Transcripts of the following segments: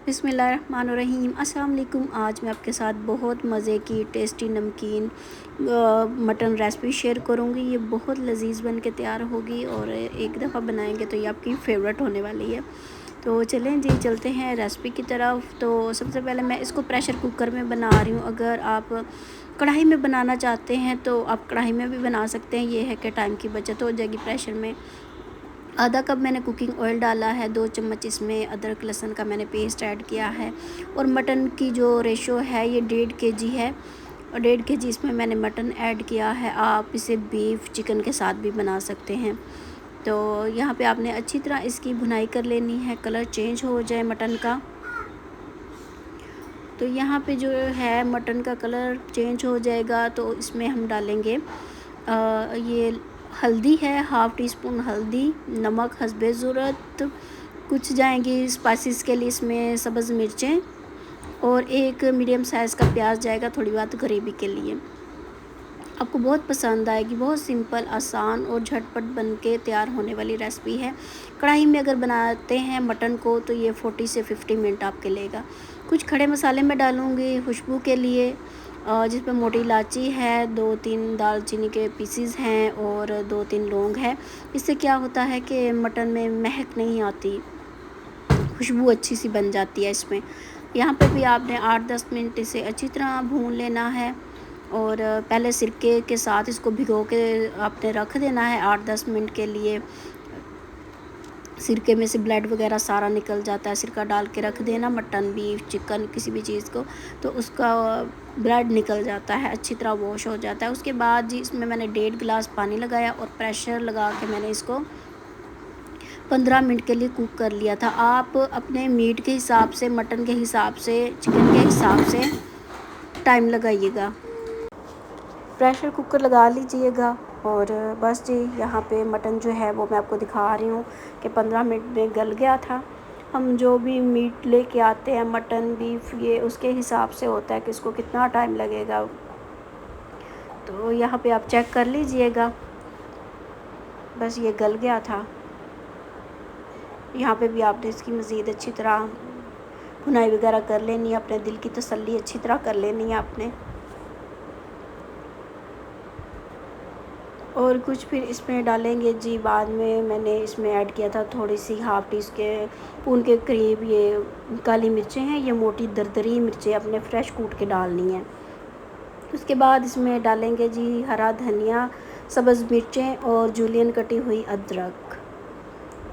बिस्मिल्लाहिर्रहमानिर्रहीम। अस्सलाम वालेकुम। आज मैं आपके साथ बहुत मज़े की टेस्टी नमकीन मटन रेसिपी शेयर करूँगी। ये बहुत लजीज बन के तैयार होगी और एक दफ़ा बनाएंगे तो ये आपकी फ़ेवरेट होने वाली है। तो चलें जी, चलते हैं रेसिपी की तरफ। तो सबसे पहले मैं इसको प्रेशर कुकर में बना रही हूँ। अगर आप कढ़ाई में बनाना चाहते हैं तो आप कढ़ाई में भी बना सकते हैं। ये है कि टाइम की बचत हो जाएगी। प्रेशर में आधा कप मैंने कुकिंग ऑयल डाला है, 2 चम्मच इसमें अदरक लहसुन का मैंने पेस्ट ऐड किया है और मटन की जो रेशो है ये 1.5 kg है और 1.5 kg इसमें मैंने मटन ऐड किया है। आप इसे बीफ चिकन के साथ भी बना सकते हैं। तो यहाँ पे आपने अच्छी तरह इसकी भुनाई कर लेनी है, कलर चेंज हो जाए मटन का। तो यहाँ पे जो है मटन का कलर चेंज हो जाएगा तो इसमें हम डालेंगे ये हल्दी है, हाफ़ टी स्पून हल्दी, नमक हस्बे ज़रूरत, कुछ जाएंगी स्पाइसेस के लिए इसमें सब्ज़ मिर्चें और एक मीडियम साइज़ का प्याज जाएगा थोड़ी बहुत ग्रेवी के लिए। आपको बहुत पसंद आएगी। बहुत सिंपल, आसान और झटपट बन के तैयार होने वाली रेसिपी है। कढ़ाई में अगर बनाते हैं मटन को तो ये 40 से 50 मिनट आपके लेगा। कुछ खड़े मसाले मैं डालूँगी खुशबू के लिए, जिसमें मोटी इलायची है, 2-3 दालचीनी के पीसीज हैं और 2-3 लौंग है। इससे क्या होता है कि मटन में महक नहीं आती, खुशबू अच्छी सी बन जाती है इसमें। यहाँ पे भी आपने 8-10 मिनट इसे अच्छी तरह भून लेना है और पहले सिरके के साथ इसको भिगो के आपने रख देना है 8-10 मिनट के लिए। सिरके में से ब्लड वगैरह सारा निकल जाता है। सिरका डाल के रख देना, मटन बीफ चिकन किसी भी चीज़ को, तो उसका ब्लड निकल जाता है, अच्छी तरह वॉश हो जाता है। उसके बाद जी इसमें मैंने 1.5 गिलास पानी लगाया और प्रेशर लगा के मैंने इसको 15 मिनट के लिए कुक कर लिया था। आप अपने मीट के हिसाब से, मटन के हिसाब से, चिकन के हिसाब से टाइम लगाइएगा। प्रेशर कुकर लगा लीजिएगा और बस जी यहाँ पे मटन जो है वो मैं आपको दिखा रही हूँ कि 15 मिनट में गल गया था। हम जो भी मीट लेके आते हैं मटन बीफ, ये उसके हिसाब से होता है कि इसको कितना टाइम लगेगा। तो यहाँ पे आप चेक कर लीजिएगा। बस ये गल गया था। यहाँ पे भी आपने इसकी मज़ीद अच्छी तरह भुनाई वगैरह कर लेनी है, अपने दिल की तसल्ली अच्छी तरह कर लेनी है आपने। और कुछ फिर इसमें डालेंगे जी बाद में। मैंने इसमें ऐड किया था थोड़ी सी हाफ़ टी स्पून के करीब ये काली मिर्चें हैं। ये मोटी दरदरी मिर्चें अपने फ्रेश कूट के डालनी है। उसके बाद इसमें डालेंगे जी हरा धनिया, सब्ज़ मिर्चें और जूलियन कटी हुई अदरक।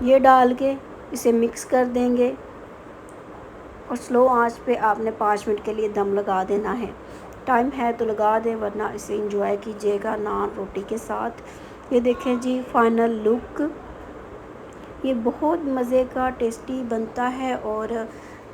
ये डाल के इसे मिक्स कर देंगे और स्लो आंच पे आपने 5 मिनट के लिए दम लगा देना है। टाइम है तो लगा दें, वरना इसे एंजॉय कीजिएगा नान रोटी के साथ। ये देखें जी फाइनल लुक। ये बहुत मज़े का टेस्टी बनता है और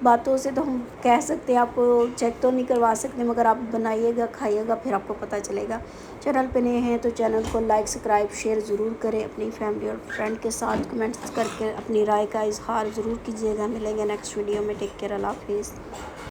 बातों से तो हम कह सकते हैं, आपको चेक तो नहीं करवा सकते, मगर आप बनाइएगा खाइएगा फिर आपको पता चलेगा। चैनल पे नए हैं तो चैनल को लाइक सब्सक्राइब शेयर ज़रूर करें। अपनी फैमिली और फ्रेंड के साथ कमेंट्स करके अपनी राय का इजहार ज़रूर कीजिएगा। मिलेंगे नेक्स्ट वीडियो में। टेक केयर, अल्लाह हाफिज़।